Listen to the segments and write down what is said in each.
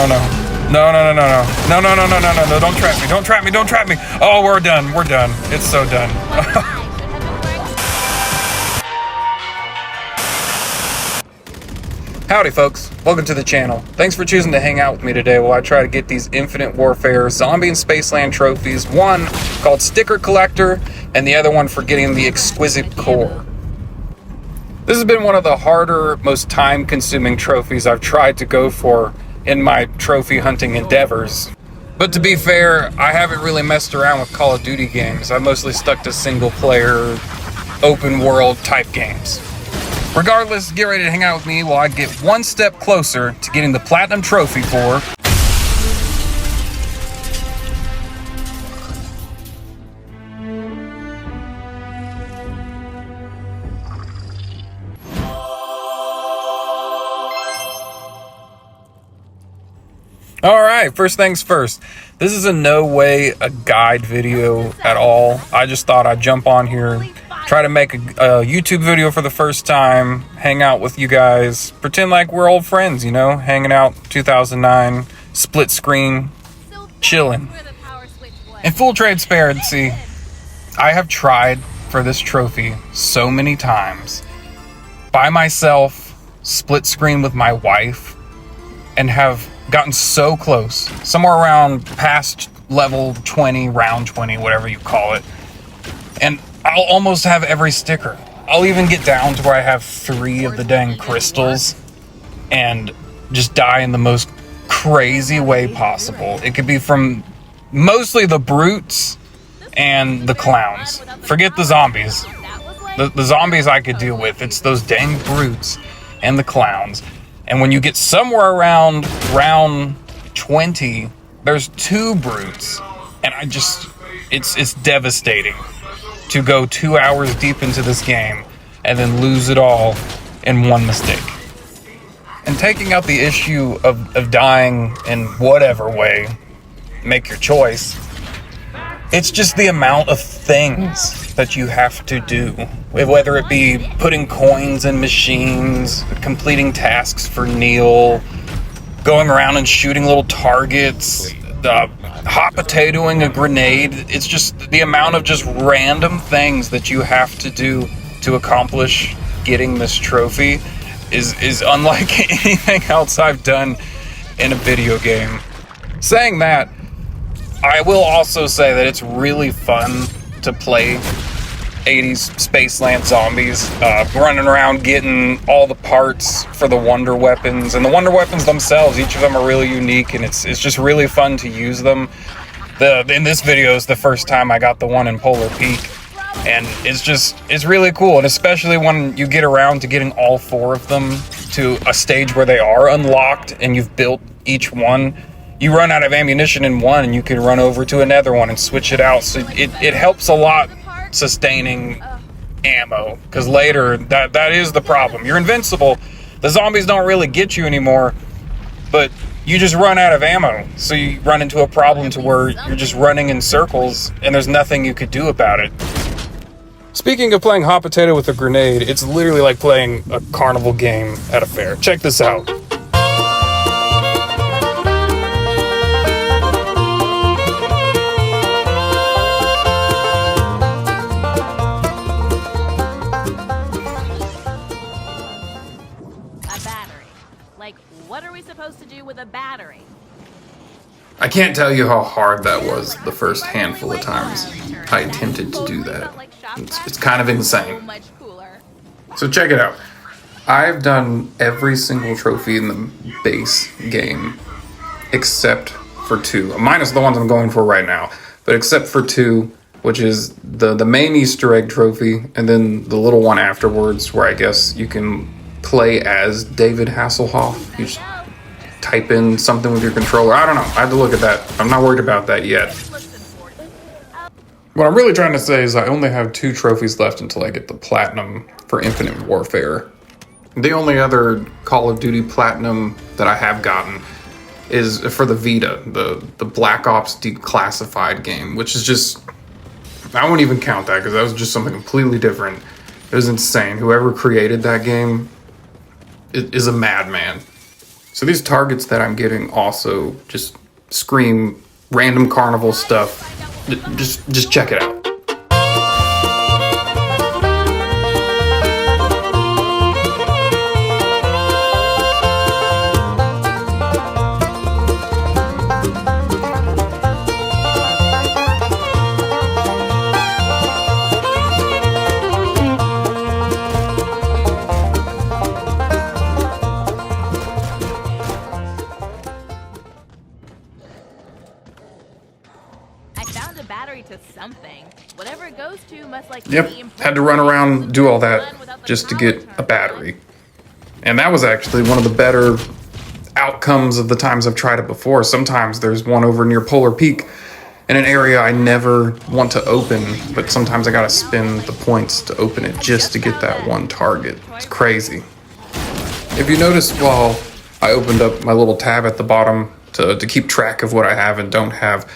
Oh no. No, no, no, no, no. No, no, no, no, no, no, no. Don't trap me. Don't trap me. Don't trap me. Oh, we're done. We're done. It's so done. Howdy, folks. Welcome to the channel. Thanks for choosing to hang out with me today while I try to get these Infinite Warfare Zombie and Spaceland trophies. One called Sticker Collector, and the other one for getting the Exquisite Core. This has been one of the harder, most time-consuming trophies I've tried to go for in my trophy hunting endeavors. But to be fair, I haven't really messed around with Call of Duty games. I've mostly stuck to single-player, open-world type games. Regardless, get ready to hang out with me while I get one step closer to getting the Platinum Trophy for... Alright, first things first. This is in no way a guide video at all. I just thought I'd jump on here, try to make a YouTube video for the first time, hang out with you guys, pretend like we're old friends, you know, hanging out 2009, split screen, chilling. In full transparency, I have tried for this trophy so many times, by myself, split screen with my wife, and have gotten so close, somewhere around past level 20, round 20, whatever you call it, and I'll almost have every sticker. I'll even get down to where I have 3 of the dang crystals and just die in the most crazy way possible. It could be from mostly the brutes and the clowns. Forget the zombies. The zombies I could deal with. It's those dang brutes and the clowns. And when you get somewhere around round 20, there's 2 brutes. And it's devastating to go 2 hours deep into this game and then lose it all in one mistake. And taking out the issue of dying in whatever way, make your choice, it's just the amount of things that you have to do. Whether it be putting coins in machines, completing tasks for Neil, going around and shooting little targets, hot potatoing a grenade. It's just the amount of just random things that you have to do to accomplish getting this trophy is unlike anything else I've done in a video game. Saying that, I will also say that it's really fun to play 80s Spaceland zombies, running around getting all the parts for the wonder weapons, and the wonder weapons themselves, each of them are really unique, and it's just really fun to use them. In this video is the first time I got the one in Polar Peak, and it's really cool, and especially when you get around to getting all 4 of them to a stage where they are unlocked and you've built each one. You run out of ammunition in one and you can run over to another one and switch it out, so it helps a lot sustaining ammo, because later that is the problem. You're invincible, the zombies don't really get you anymore, but you just run out of ammo, so you run into a problem to where you're just running in circles and there's nothing you could do about it. Speaking of playing hot potato with a grenade, it's literally like playing a carnival game at a fair. Check this out. What are we supposed to do with a battery? I can't tell you how hard that was the first handful of times I attempted to do that. It's kind of insane. So check it out. I've done every single trophy in the base game except for 2. Minus the ones I'm going for right now. But except for 2, which is the main Easter egg trophy, and then the little one afterwards where I guess you can play as David Hasselhoff. You just type in something with your controller. I don't know. I have to look at that. I'm not worried about that yet. What I'm really trying to say is I only have 2 trophies left until I get the Platinum for Infinite Warfare. The only other Call of Duty Platinum that I have gotten is for the Vita, the Black Ops Declassified game, which is just... I won't even count that because that was just something completely different. It was insane. Whoever created that game is a madman. So these targets that I'm getting also just scream random carnival stuff. Just check it out. Battery to something. Whatever it goes to must like Yep, had to run around, do all that just to get a battery. And that was actually one of the better outcomes of the times I've tried it before. Sometimes there's one over near Polar Peak in an area I never want to open, but sometimes I gotta spend the points to open it just to get that one target. It's crazy. If you notice, while I opened up my little tab at the bottom to keep track of what I have and don't have,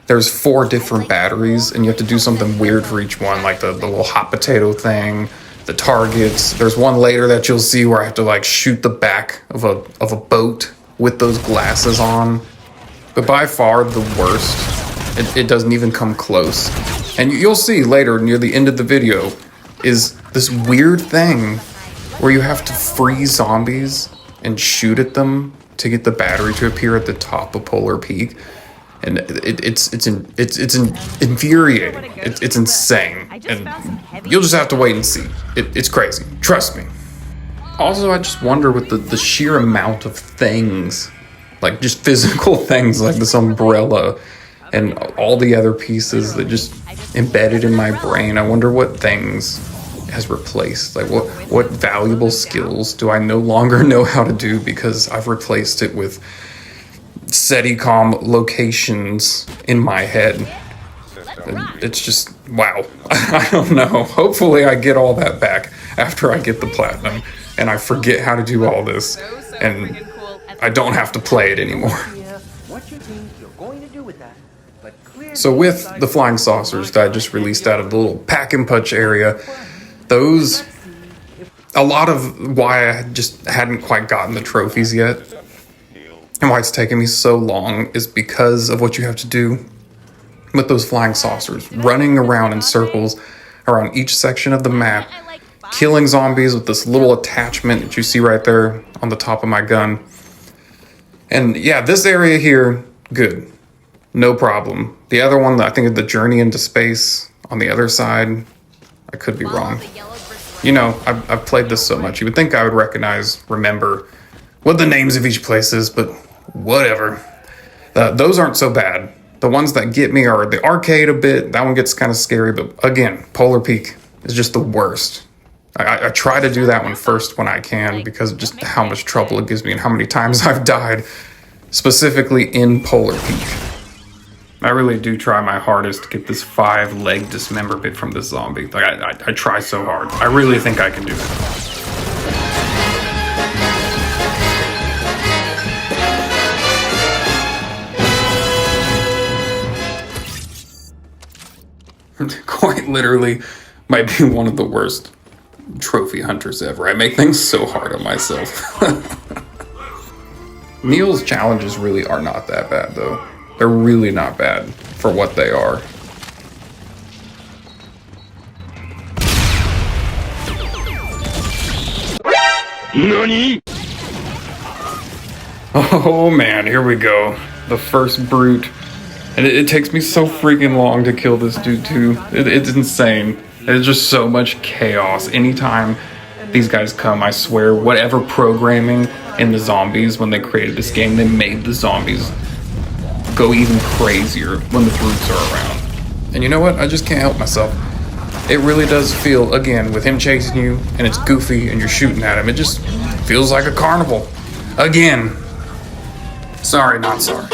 there's 4 different batteries, and you have to do something weird for each one, like the little hot potato thing, the targets. There's one later that you'll see where I have to like shoot the back of a boat with those glasses on. But by far the worst, it doesn't even come close. And you'll see later near the end of the video is this weird thing where you have to freeze zombies and shoot at them to get the battery to appear at the top of Polar Peak. And it's infuriating. It's insane, and you'll just have to wait and see. It's crazy. Trust me. Also, I just wonder with the sheer amount of things, like just physical things like this umbrella and all the other pieces that just embedded in my brain. I wonder what things has replaced. Like what valuable skills do I no longer know how to do because I've replaced it with SETICOM locations in my head. It's just, wow. I don't know. Hopefully I get all that back after I get the platinum and I forget how to do all this and I don't have to play it anymore. So with the flying saucers that I just released out of the little pack and punch area, those, a lot of why I just hadn't quite gotten the trophies yet and why it's taken me so long is because of what you have to do with those flying saucers, running around in circles around each section of the map, killing zombies with this little attachment that you see right there on the top of my gun. And yeah, this area here, good, no problem. The other one, I think the Journey into Space on the other side, I could be wrong. You know, I've played this so much, you would think I would remember what the names of each place is, but whatever. Those aren't so bad. The ones that get me are the arcade a bit. That one gets kind of scary, but again, Polar Peak is just the worst. I try to do that one first when I can because of just how much trouble it gives me and how many times I've died, specifically in Polar Peak. I really do try my hardest to get this 5-leg dismemberment from this zombie. Like I try so hard. I really think I can do it. Quite literally might be one of the worst trophy hunters ever. I make things so hard on myself. Neil's challenges really are not that bad though. They're really not bad for what they are. NANI? Oh man, here we go. The first brute. And it takes me so freaking long to kill this dude too. It's insane. There's just so much chaos. Anytime these guys come, I swear, whatever programming in the zombies when they created this game, they made the zombies go even crazier when the brutes are around. And you know what? I just can't help myself. It really does feel, again, with him chasing you and it's goofy and you're shooting at him, it just feels like a carnival. Again. Sorry, not sorry.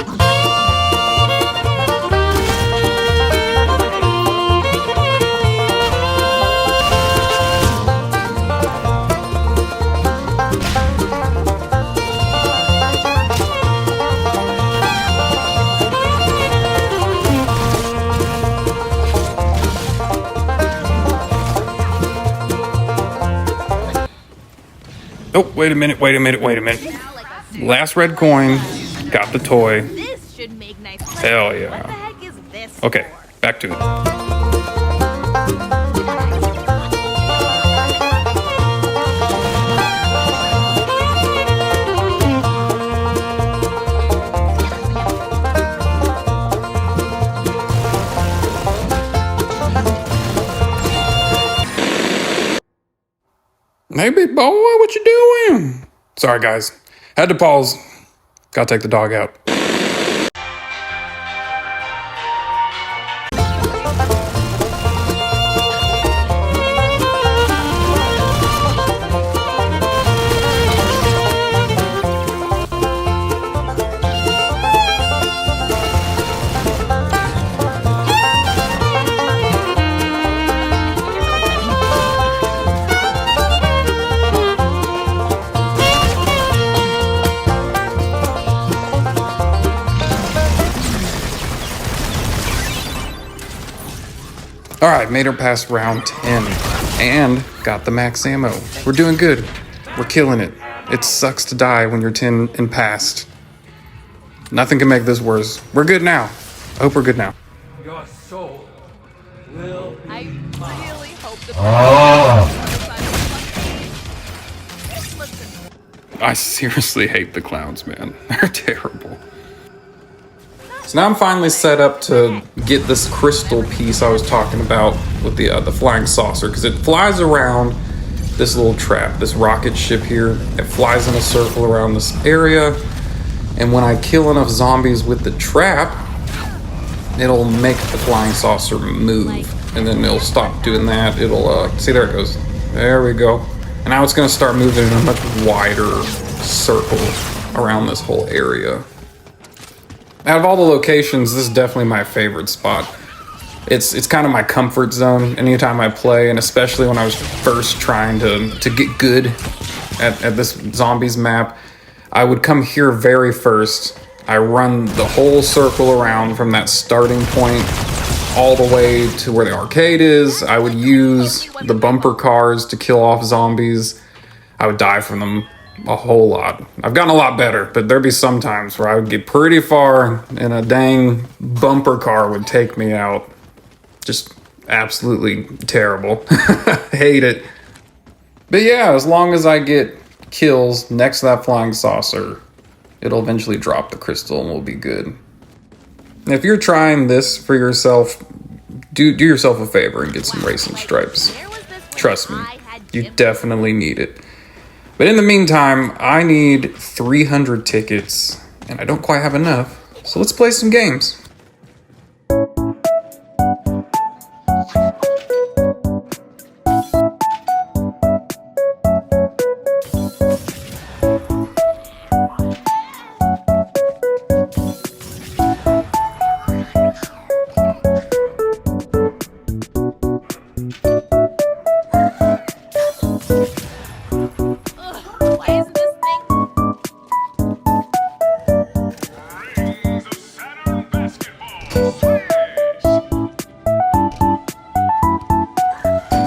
Oh, wait a minute. Last red coin. Got the toy. This should make nice. Hell What the yeah. heck is this? Okay, for? back to it. Hey, big boy, what you doing? Sorry, guys. Had to pause. Gotta take the dog out. All right, made her past round 10 and got the max ammo. We're doing good. We're killing it. It sucks to die when you're 10 and past. Nothing can make this worse. We're good now. I hope we're good now. Your soul will. I really hope the. Listen, I seriously hate the clowns, man. They're terrible. So now I'm finally set up to get this crystal piece I was talking about with the flying saucer, because it flies around this little trap, this rocket ship here. It flies in a circle around this area, and when I kill enough zombies with the trap, it'll make the flying saucer move, and then it'll stop doing that. It'll see, there it goes. There we go. And now it's going to start moving in a much wider circle around this whole area. Out of all the locations, this is definitely my favorite spot. It's kind of my comfort zone anytime I play, and especially when I was first trying to get good at this zombies map. I would come here very first. I run the whole circle around from that starting point all the way to where the arcade is. I would use the bumper cars to kill off zombies. I would die from them a whole lot. I've gotten a lot better, but there'd be some times where I would get pretty far and a dang bumper car would take me out. Just absolutely terrible. Hate it. But yeah, as long as I get kills next to that flying saucer, it'll eventually drop the crystal and we'll be good. If you're trying this for yourself, do yourself a favor and get some racing stripes. Trust me, you definitely need it. But in the meantime, I need 300 tickets, and I don't quite have enough, so let's play some games. why isn't this thing?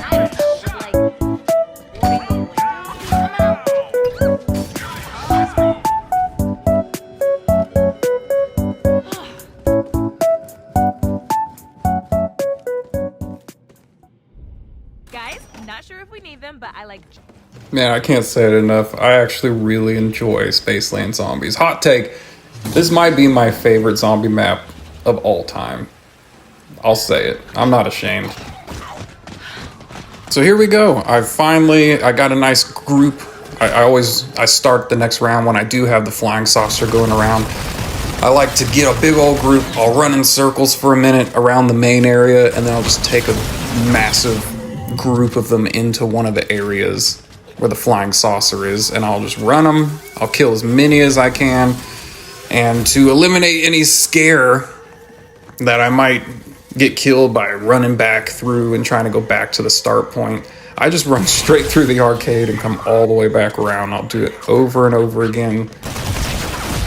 I don't know, like, opening the windows somehow. Guys, not sure if we need them, but I like. Man, I can't say it enough. I actually really enjoy Spaceland Zombies. Hot take, this might be my favorite zombie map of all time. I'll say it. I'm not ashamed. So here we go. I got a nice group. I start the next round when I do have the flying saucer going around. I like to get a big old group. I'll run in circles for a minute around the main area, and then I'll just take a massive group of them into one of the areas where the flying saucer is, and I'll just run them. I'll kill as many as I can, and to eliminate any scare that I might get killed by running back through and trying to go back to the start point, I just run straight through the arcade and come all the way back around. I'll do it over and over again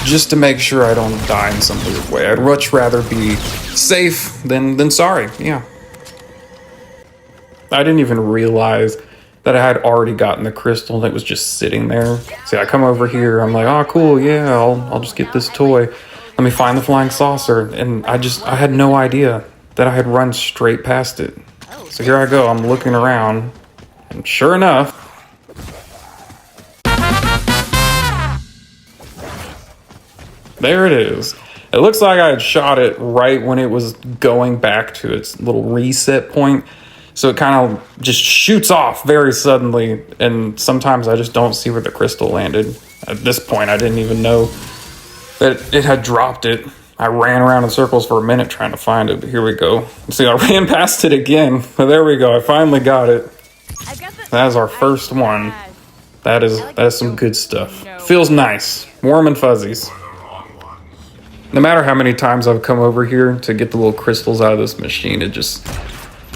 just to make sure I don't die in some weird way. I'd much rather be safe than sorry. Yeah. I didn't even realize that I had already gotten the crystal and it was just sitting there. See, I come over here, I'm like, oh cool, yeah, I'll just get this toy. Let me find the flying saucer. And I had no idea that I had run straight past it. So here I go, I'm looking around, and sure enough, there it is. It looks like I had shot it right when it was going back to its little reset point. So it kind of just shoots off very suddenly. And sometimes I just don't see where the crystal landed. At this point, I didn't even know that it had dropped it. I ran around in circles for a minute trying to find it. But here we go. See, I ran past it again. But there we go. I finally got it. That is our first one. That is some good stuff. Feels nice. Warm and fuzzies. No matter how many times I've come over here to get the little crystals out of this machine, it just,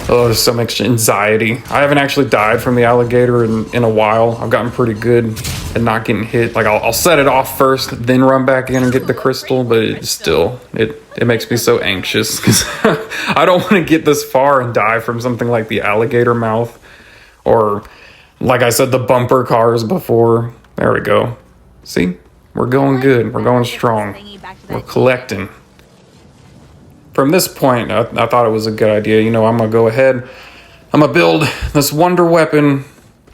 oh, there's so much anxiety. I haven't actually died from the alligator in a while. I've gotten pretty good at not getting hit. Like I'll set it off first, then run back in and get the crystal, but it makes me so anxious because I don't want to get this far and die from something like the alligator mouth or, like I said, the bumper cars before. There we go. See? We're going good. We're going strong. We're collecting. From this point, I thought it was a good idea. You know, I'm going to go ahead. I'm going to build this wonder weapon,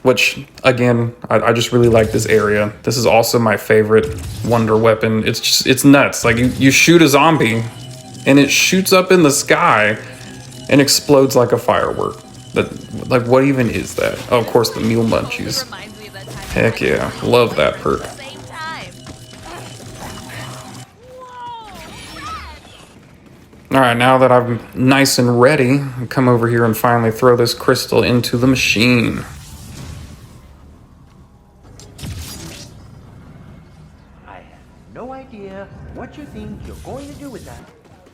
which, again, I just really like this area. This is also my favorite wonder weapon. It's nuts. Like, you shoot a zombie, and it shoots up in the sky and explodes like a firework. Like, what even is that? Oh, of course, the mule munchies. Heck yeah. Love that perk. All right, now that I'm nice and ready, I'll come over here and finally throw this crystal into the machine. I have no idea what you think you're going to do with that.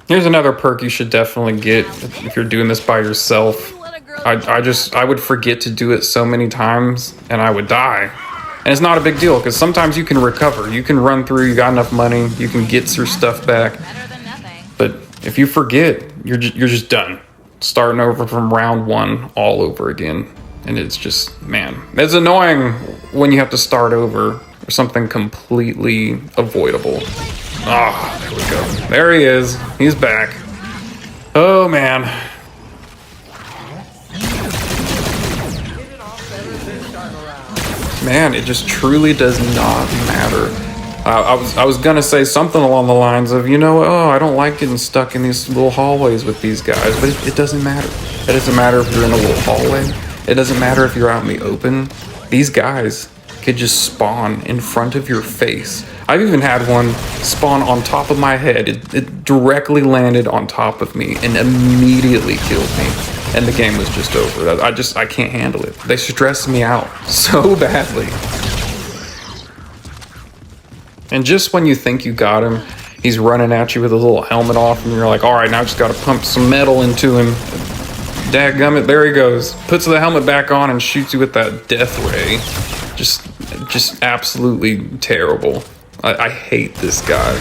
Here's another perk you should definitely get if you're doing this by yourself. I would forget to do it so many times and I would die. And it's not a big deal because sometimes you can recover. You can run through, you got enough money, you can get your stuff back. But if you forget, you're just done. Starting over from round one all over again. And it's just, man, it's annoying when you have to start over for something completely avoidable. Ah, there we go. There he is. He's back. Oh, man. Man, it just truly does not matter. I was gonna say something along the lines of, you know, oh, I don't like getting stuck in these little hallways with these guys, but it doesn't matter. It doesn't matter if you're in a little hallway. It doesn't matter if you're out in the open. These guys could just spawn in front of your face. I've even had one spawn on top of my head. It directly landed on top of me and immediately killed me. And the game was just over. I can't handle it. They stress me out so badly. And just when you think you got him, he's running at you with a little helmet off, and you're like, all right, now I just got to pump some metal into him. Dadgummit, there he goes. Puts the helmet back on and shoots you with that death ray. Just absolutely terrible. I hate this guy.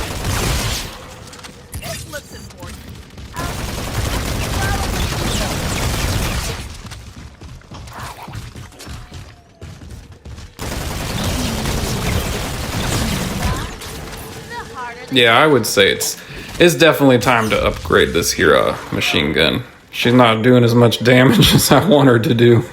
Yeah, I would say it's definitely time to upgrade this here machine gun. She's not doing as much damage as I want her to do.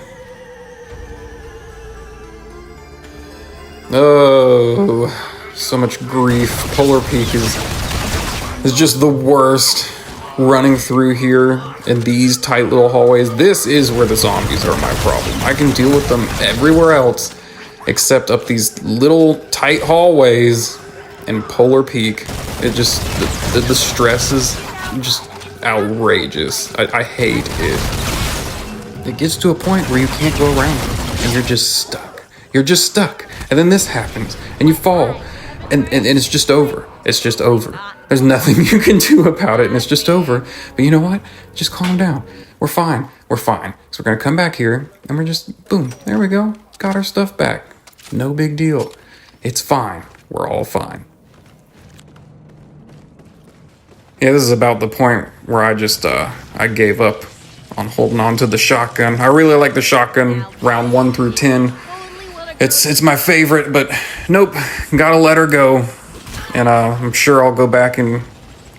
Oh, so much grief. Polar Peak is just the worst. Running through here in these tight little hallways. This is where the zombies are my problem. I can deal with them everywhere else except up these little tight hallways in Polar Peak. It just, the stress is just outrageous. I hate it. It gets to a point where you can't go around and you're just stuck. You're just stuck. And then this happens and you fall and it's just over. It's just over. There's nothing you can do about it and it's just over. But you know what? Just calm down. We're fine. We're fine. So we're going to come back here and we're just, boom, there we go. Got our stuff back. No big deal. It's fine. We're all fine. Yeah, this is about the point where I just, I gave up on holding on to the shotgun. I really like the shotgun, round 1 through 10. It's my favorite, but nope, gotta let her go. And I'm sure I'll go back and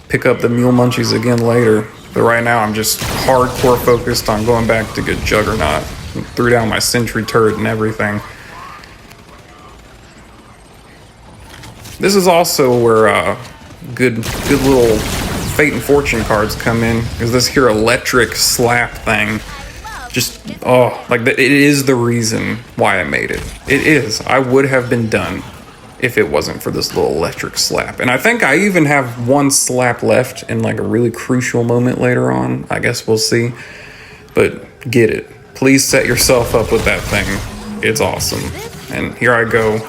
pick up the Mule Munchies again later. But right now I'm just hardcore focused on going back to get Juggernaut. Threw down my sentry turret and everything. This is also where good little Fate and Fortune cards come in. Is this here electric slap thing? Just, oh, like it is the reason why I made it. It is. I would have been done if it wasn't for this little electric slap. And I think I even have one slap left in like a really crucial moment later on. I guess we'll see. But get it. Please set yourself up with that thing. It's awesome. And here I go.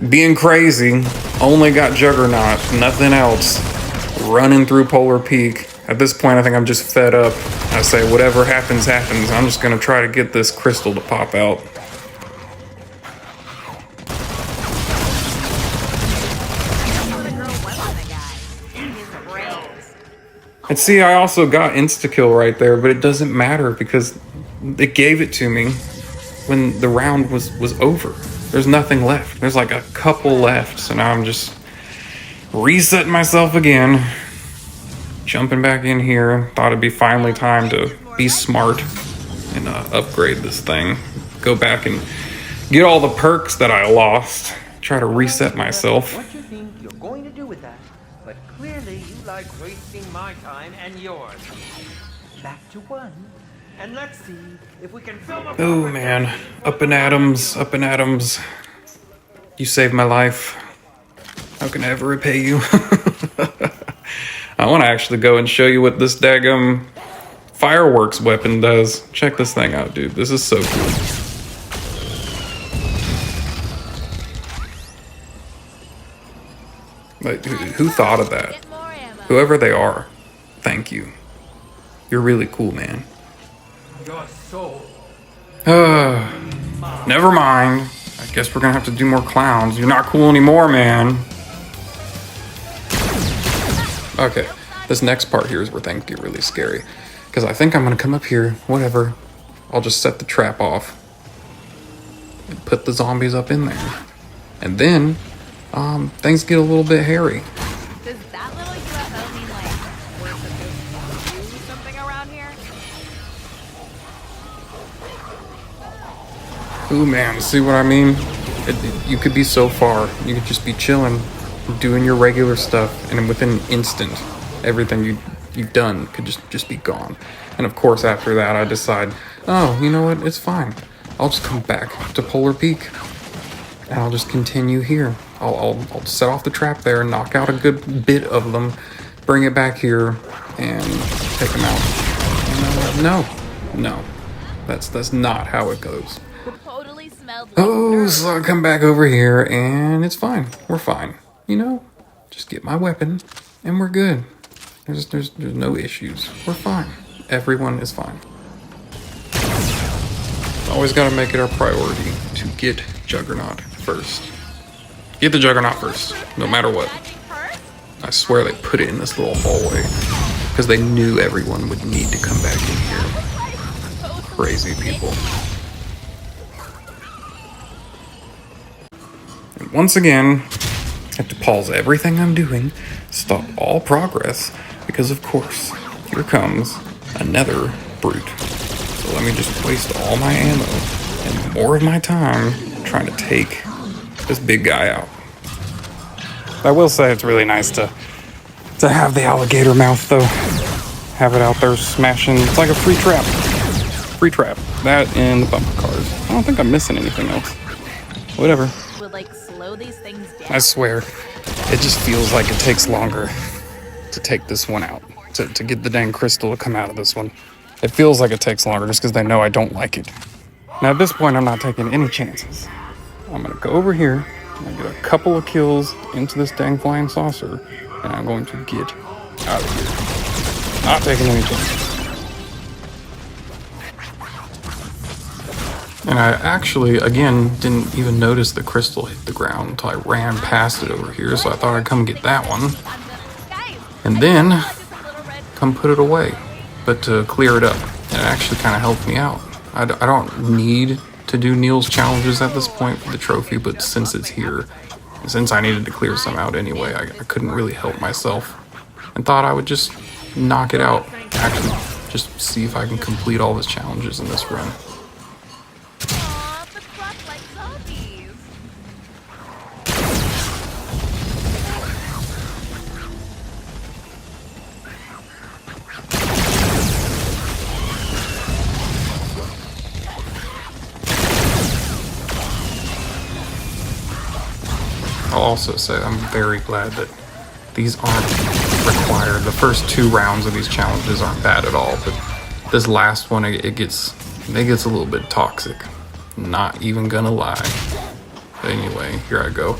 Being crazy, only got Juggernaut, nothing else. Running through Polar Peak. At this point, I think I'm just fed up. I say, whatever happens, happens. I'm just gonna try to get this crystal to pop out. And see, I also got insta-kill right there, but it doesn't matter because it gave it to me when the round was over. There's nothing left. There's like a couple left, so now I'm just resetting myself again. Jumping back in here. Thought it'd be finally time to be smart and upgrade this thing. Go back and get all the perks that I lost. Try to reset myself. What you think you're going to do with that, but clearly you like wasting my time and yours. Back to 1, and let's see if we can film a... Oh man, up and Adams, up and Adams. You saved my life. How can I ever repay you? I want to actually go and show you what this daggum fireworks weapon does. Check this thing out, dude. This is so cool. Like, who thought of that? Whoever they are, thank you. You're really cool, man. Your soul. Never mind. I guess we're gonna have to do more clowns. You're not cool anymore, man. Okay, this next part here is where things get really scary. Because I think I'm gonna come up here, whatever. I'll just set the trap off. And put the zombies up in there. And then, things get a little bit hairy. Does that little UFO mean like we're supposed to do something around here? Ooh man, see what I mean? You could be so far. You could just be chilling, doing your regular stuff, and within an instant, everything you've done could just be gone. And of course, after that, I decide, oh, you know what? It's fine. I'll just come back to Polar Peak, and I'll just continue here. I'll set off the trap there, knock out a good bit of them, bring it back here, and take them out. No, that's not how it goes. Totally smelled like Oh, so I come back over here, and it's fine. We're fine. You know, just get my weapon, and we're good. There's no issues. We're fine. Everyone is fine. Always got to make it our priority to get Juggernaut first. Get the Juggernaut first, no matter what. I swear they put it in this little hallway because they knew everyone would need to come back in here. Crazy people. And once again, I have to pause everything I'm doing, stop all progress, because of course, here comes another brute. So let me just waste all my ammo and more of my time trying to take this big guy out. I will say it's really nice to have the alligator mouth though. Have it out there smashing. It's like a free trap. Free trap. That and the bumper cars. I don't think I'm missing anything else. Whatever. would like slow these things down. I swear, it just feels like it takes longer to take this one out. To get the dang crystal to come out of this one. It feels like it takes longer just because they know I don't like it. Now at this point, I'm not taking any chances. I'm gonna go over here, I'm gonna get a couple of kills into this dang flying saucer, and I'm going to get out of here. Not taking any chances. And I actually, again, didn't even notice the crystal hit the ground until I ran past it over here, so I thought I'd come get that one. And then, come put it away. But to clear it up, it actually kind of helped me out. I don't need to do Neil's challenges at this point for the trophy, but since it's here, since I needed to clear some out anyway, I couldn't really help myself and thought I would just knock it out. Actually, just see if I can complete all his challenges in this run. Aw, the clock like zombies. I'll also say I'm very glad that these aren't required. The first 2 rounds of these challenges aren't bad at all, but this last one, it gets a little bit toxic. Not even gonna lie. But anyway, here I go.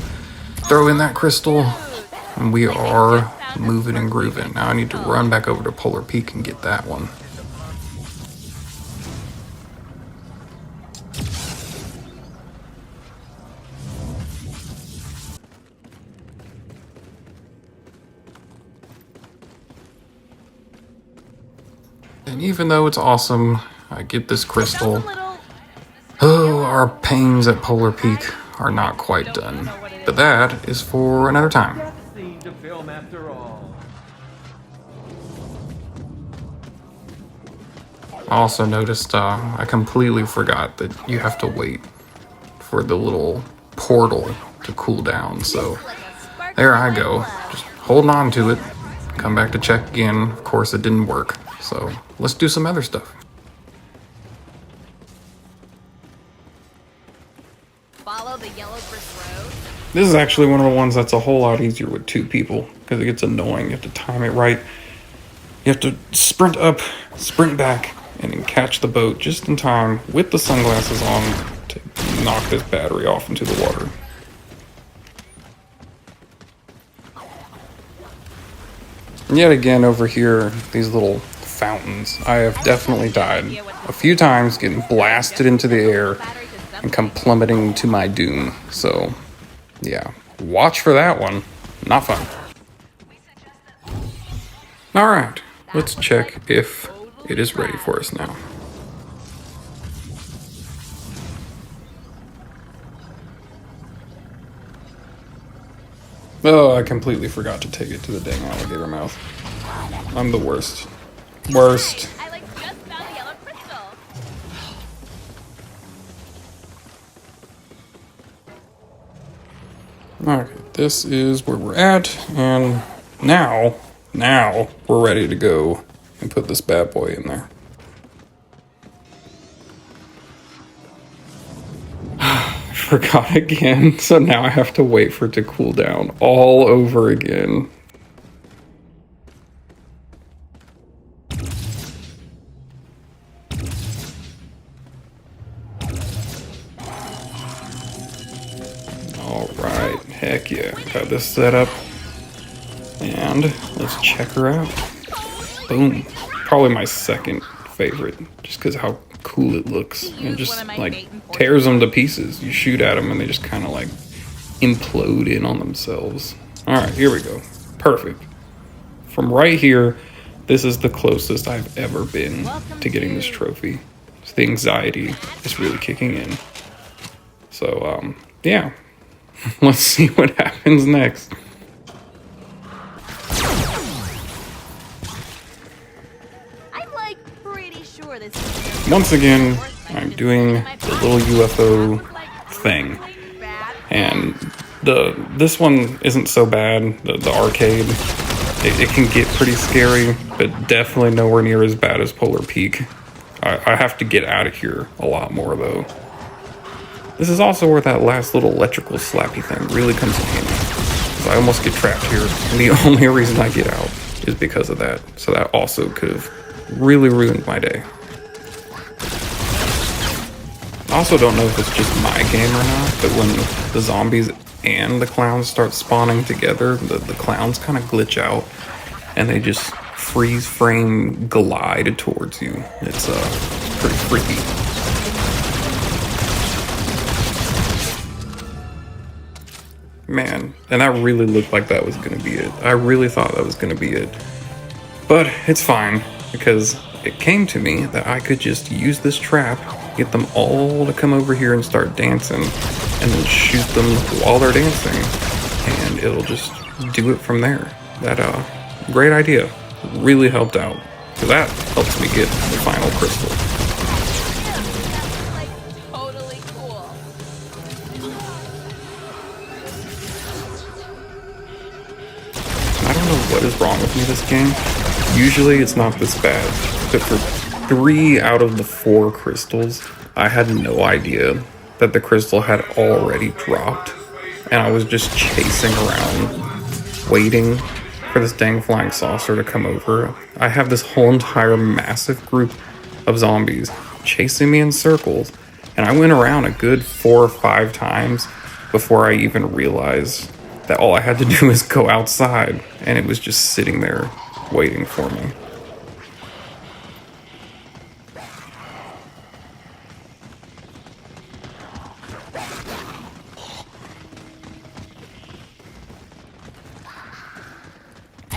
Throw in that crystal, and we are moving and grooving. Now I need to run back over to Polar Peak and get that one. And even though it's awesome, I get this crystal. Oh, our pains at Polar Peak are not quite done. But that is for another time. Death scene to film after all. I also noticed I completely forgot that you have to wait for the little portal to cool down. So there I go, just holding on to it. Come back to check again. Of course, it didn't work. So let's do some other stuff. Follow the yellow brick road. This is actually one of the ones that's a whole lot easier with 2 people because it gets annoying. You have to time it right. You have to sprint up, sprint back, and then catch the boat just in time with the sunglasses on to knock this battery off into the water. And yet again over here, these little fountains. I have definitely died a few times getting blasted into the air and come plummeting to my doom. So yeah, watch for that one. Not fun. All right, let's check if it is ready for us now. Oh, I completely forgot to take it to the dang alligator mouth. I'm the worst. Worst. I like just found the yellow crystal. Okay, this is where we're at, and now we're ready to go and put this bad boy in there. I forgot again, so now I have to wait for it to cool down all over again. Alright, heck yeah, got this set up. And let's check her out. Boom. Probably my second favorite, just because how cool it looks. It just like tears them to pieces. You shoot at them and they just kind of like implode in on themselves. Alright, here we go. Perfect. From right here, this is the closest I've ever been to getting this trophy. The anxiety is really kicking in. So, yeah. Let's see what happens next. I'm like pretty sure this is Once again, I'm doing the little UFO thing. And this one isn't so bad. The arcade, it can get pretty scary, but definitely nowhere near as bad as Polar Peak. I have to get out of here a lot more though. This is also where that last little electrical slappy thing really comes in handy. So I almost get trapped here, and the only reason I get out is because of that. So that also could have really ruined my day. I also don't know if it's just my game or not, but when the zombies and the clowns start spawning together, the clowns kind of glitch out, and they just freeze frame glide towards you. It's pretty freaky. Man, and that really looked like that was gonna be it. I really thought that was gonna be it. But it's fine, because it came to me that I could just use this trap, get them all to come over here and start dancing, and then shoot them while they're dancing, and it'll just do it from there. That, great idea. Really helped out, because that helps me get the final crystal. Like, totally cool. I don't know what is wrong with me this game. Usually it's not this bad, but for 3 out of the 4 crystals, I had no idea that the crystal had already dropped, and I was just chasing around, waiting for this dang flying saucer to come over. I have this whole entire massive group of zombies chasing me in circles, and I went around a good 4 or 5 times before I even realized that all I had to do was go outside, and it was just sitting there waiting for me.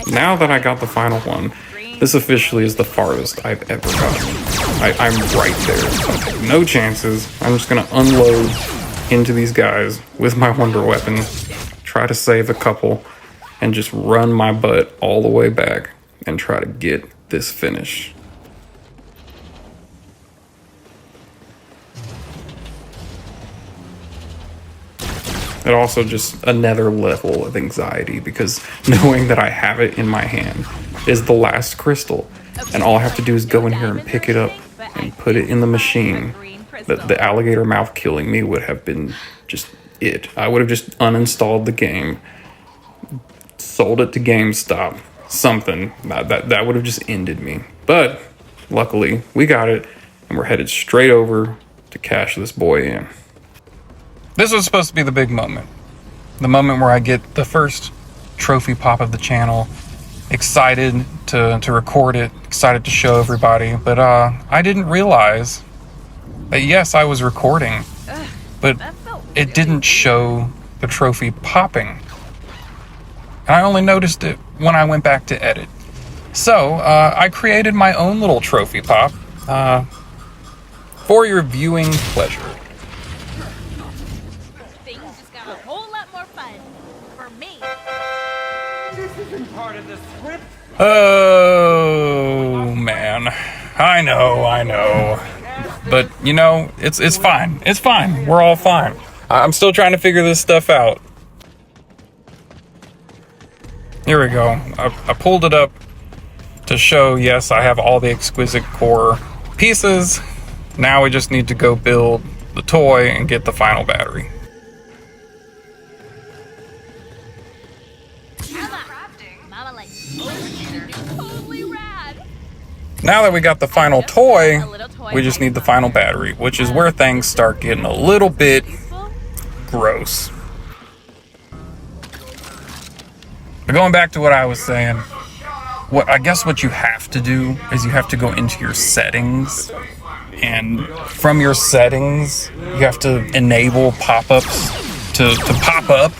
Now that I got the final one, this officially is the farthest I've ever gotten. I'm right there. No chances. I'm just gonna unload into these guys with my wonder weapon, try to save a couple, and just run my butt all the way back and try to get this finish. It also just another level of anxiety because knowing that I have it in my hand is the last crystal, and all I have to do is go in here and pick it up and put it in the machine. The alligator mouth killing me would have been just it. I would have just uninstalled the game, sold it to GameStop, something. That would have just ended me. But luckily, we got it, and we're headed straight over to cash this boy in. This was supposed to be the big moment. The moment where I get the first trophy pop of the channel. Excited to record it, excited to show everybody. But I didn't realize that, yes, I was recording, but it didn't show the trophy popping. And I only noticed it when I went back to edit. So I created my own little trophy pop for your viewing pleasure. Things just got a whole lot more fun for me. This isn't part of the script. Oh, man. I know. But, you know, it's fine. It's fine. We're all fine. I'm still trying to figure this stuff out. Here we go. I pulled it up to show, yes, I have all the exquisite core pieces. Now we just need to go build the toy and get the final battery. Mama like totally rad. Now that we got the final toy, we just need the final battery, which is where things start getting a little bit gross. But going back to what I was saying, I guess what you have to do is you have to go into your settings, and from your settings, you have to enable pop-ups to pop up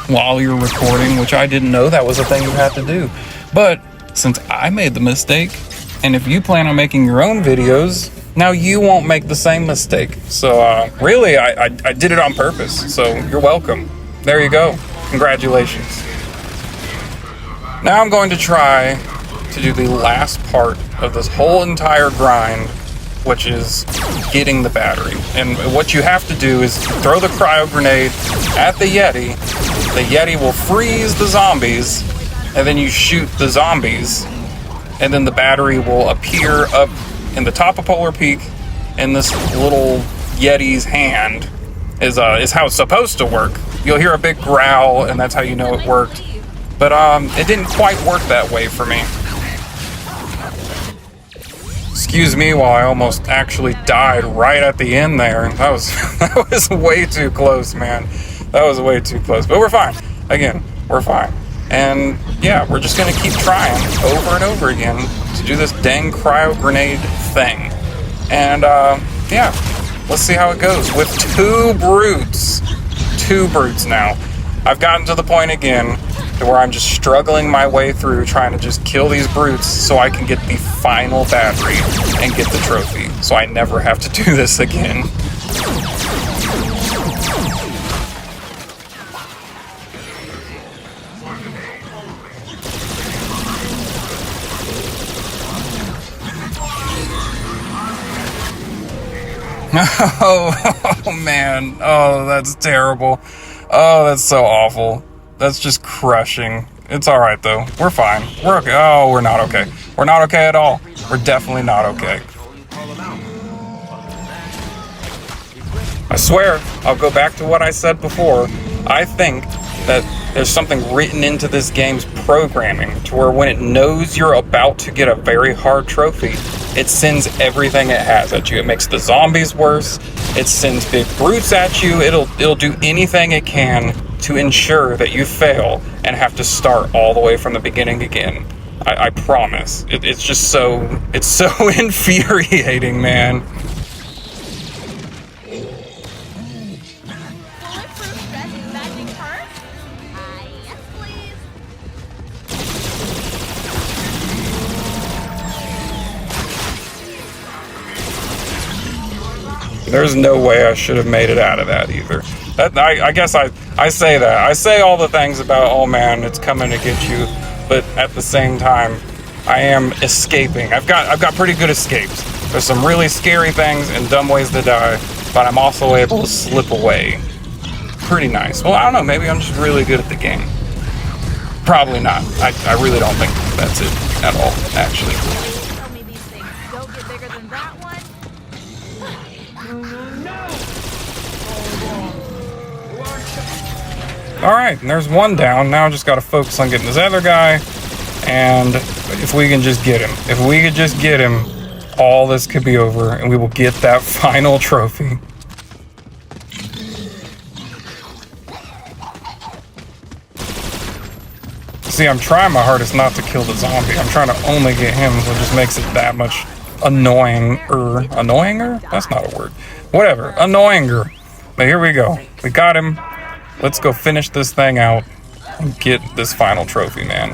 while you're recording, which I didn't know that was a thing you had to do. But since I made the mistake, and if you plan on making your own videos, now you won't make the same mistake. So really, I did it on purpose, so you're welcome. There you go. Congratulations. Now I'm going to try to do the last part of this whole entire grind, which is getting the battery. And what you have to do is throw the cryo grenade at the Yeti. The Yeti will freeze the zombies, and then you shoot the zombies, and then the battery will appear up in the top of Polar Peak, and this little Yeti's hand is how it's supposed to work. You'll hear a big growl, and that's how you know it worked. But it didn't quite work that way for me. Excuse me while I almost actually died right at the end there. That was way too close, man. That was way too close. But we're fine. Again, we're fine. And yeah, we're just gonna keep trying over and over again to do this dang cryo grenade thing. And yeah, let's see how it goes with two brutes now. I've gotten to the point again to where I'm just struggling my way through trying to just kill these brutes so I can get the final battery and get the trophy. So I never have to do this again. Oh man, oh that's terrible. Oh, that's so awful. That's just crushing. It's alright though, we're fine. We're okay. Oh, we're not okay. We're not okay at all. We're definitely not okay. I swear, I'll go back to what I said before. I think that there's something written into this game's programming to where when it knows you're about to get a very hard trophy, it sends everything it has at you. It makes the zombies worse. It sends big brutes at you. It'll do anything it can to ensure that you fail and have to start all the way from the beginning again. I promise. It's just so infuriating, man. Bulletproof vest matching purse? Yes, please. There's no way I should have made it out of that either. I guess I say that. I say all the things about, oh man, it's coming to get you, but at the same time, I am escaping. I've got pretty good escapes. There's some really scary things and dumb ways to die, but I'm also able to slip away. Pretty nice. Well, I don't know, maybe I'm just really good at the game. Probably not. I really don't think that's it at all, actually. Tell me these things don't get bigger than that one. Alright, and there's one down. Now I just gotta focus on getting this other guy. And if we can just get him. If we could just get him, all this could be over and we will get that final trophy. See, I'm trying my hardest not to kill the zombie. I'm trying to only get him, so it just makes it that much annoyinger. Annoyinger? That's not a word. Whatever. Annoyinger. But here we go. We got him. Let's go finish this thing out and get this final trophy, man.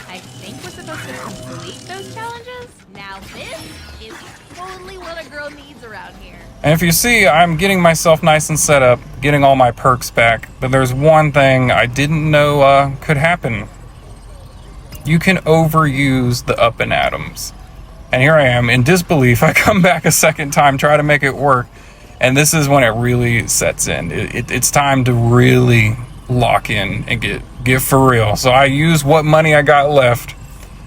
I think we're supposed to complete those challenges. Now this is totally what a girl needs around here. And if you see, I'm getting myself nice and set up, getting all my perks back, but there's one thing I didn't know could happen. You can overuse the up and atoms. And here I am, in disbelief, I come back a second time, try to make it work, and this is when it really sets in. It's time to really lock in and get for real. So I use what money I got left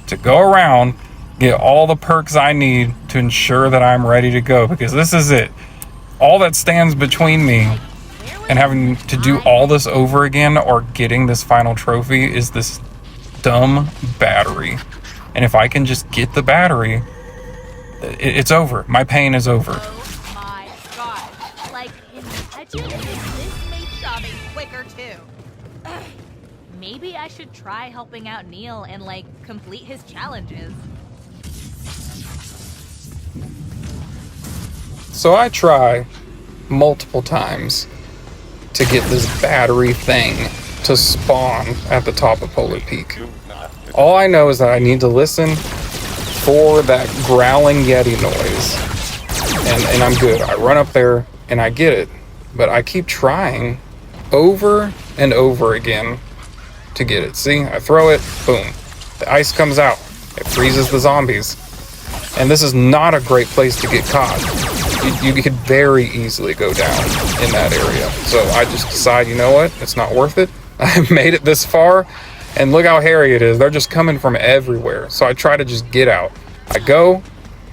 to go around, get all the perks I need to ensure that I'm ready to go, because this is it. All that stands between me and having to do all this over again or getting this final trophy is this dumb battery. And if I can just get the battery, it's over. My pain is over. Oh my god. Like, imagine if this made shopping quicker too. Ugh. Maybe I should try helping out Neil and, like, complete his challenges. So I try multiple times to get this battery thing to spawn at the top of Polar Peak. All I know is that I need to listen for that growling Yeti noise. And I'm good. I run up there and I get it. But I keep trying over and over again to get it. See, I throw it, boom. The ice comes out. It freezes the zombies. And this is not a great place to get caught. You could very easily go down in that area. So I just decide, you know what? It's not worth it. I made it this far, and look how hairy it is. They're just coming from everywhere. So I try to just get out. I go,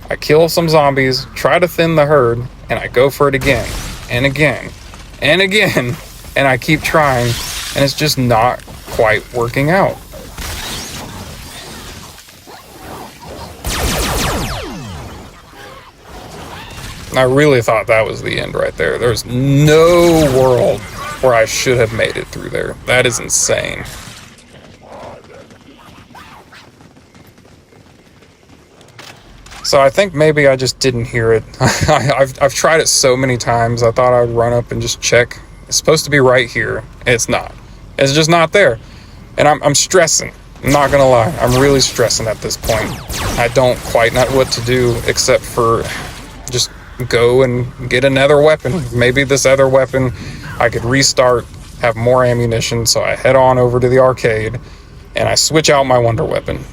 I kill some zombies, try to thin the herd, and I go for it again, and again, and again. And I keep trying, and it's just not quite working out. I really thought that was the end right there. There's no world where I should have made it through there. That is insane. So I think maybe I just didn't hear it. I've tried it so many times. I thought I'd run up and just check It's supposed to be right here. It's not. It's just not there. And I'm stressing. I'm not gonna lie. I'm really stressing at this point. I don't quite know what to do except for just go and get another weapon. Maybe this other weapon I could restart, have more ammunition, so I head on over to the arcade and I switch out my wonder weapon.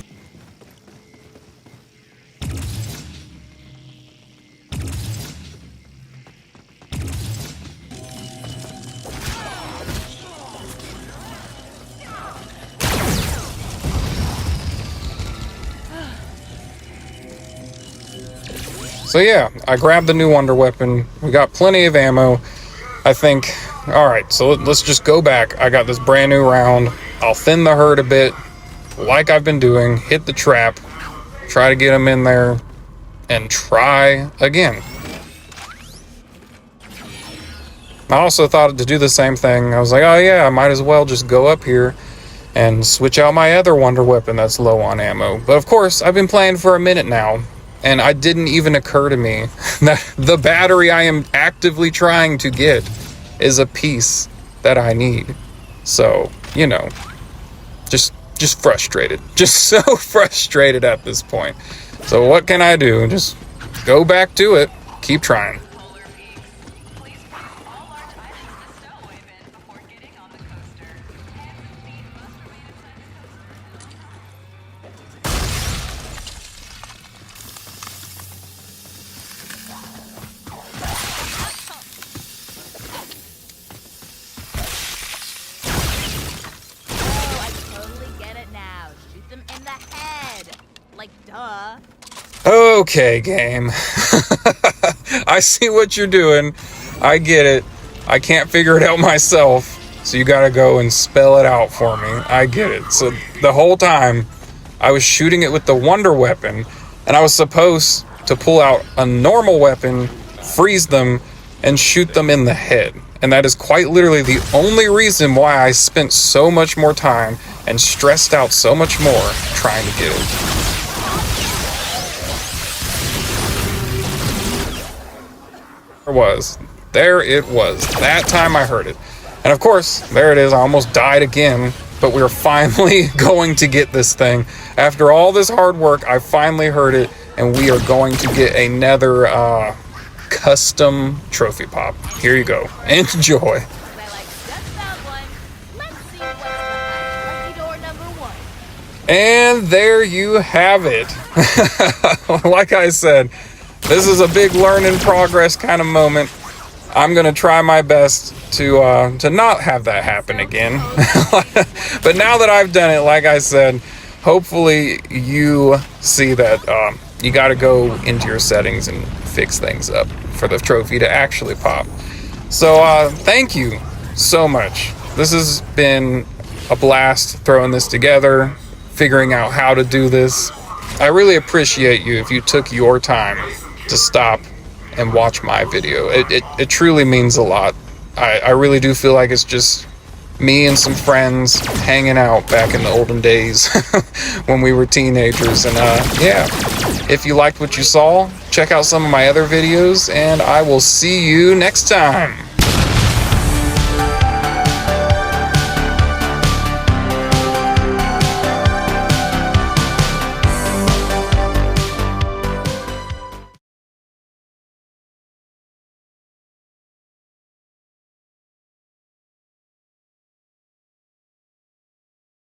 So yeah, I grabbed the new wonder weapon. We got plenty of ammo. I think, all right, so let's just go back. I got this brand new round. I'll thin the herd a bit, like I've been doing, hit the trap, try to get them in there, and try again. I also thought to do the same thing. I was like, oh yeah, I might as well just go up here and switch out my other wonder weapon that's low on ammo. But of course, I've been playing for a minute now, and it didn't even occur to me that the battery I am actively trying to get is a piece that I need. So, you know, just frustrated. Just so frustrated at this point. So what can I do? Just go back to it. Keep trying. Like, duh. Okay, game. I see what you're doing. I get it. I can't figure it out myself, so you gotta go and spell it out for me. I get it. So the whole time, I was shooting it with the wonder weapon, and I was supposed to pull out a normal weapon, freeze them, and shoot them in the head. And that is quite literally the only reason why I spent so much more time and stressed out so much more trying to get it. There it was. That time I heard it. And of course, there it is. I almost died again, but we're finally going to get this thing. After all this hard work, I finally heard it, and we are going to get another custom trophy pop. Here you go. Enjoy. And there you have it. Like I said, this is a big learn in progress kind of moment. I'm gonna try my best to not have that happen again. But now that I've done it, like I said, hopefully you see that you got to go into your settings and fix things up for the trophy to actually pop. So thank you so much. This has been a blast throwing this together, figuring out how to do this. I really appreciate you if you took your time to stop and watch my video. It truly means a lot. I really do feel like it's just me and some friends hanging out back in the olden days when we were teenagers. And yeah, if you liked what you saw, check out some of my other videos, and I will see you next time.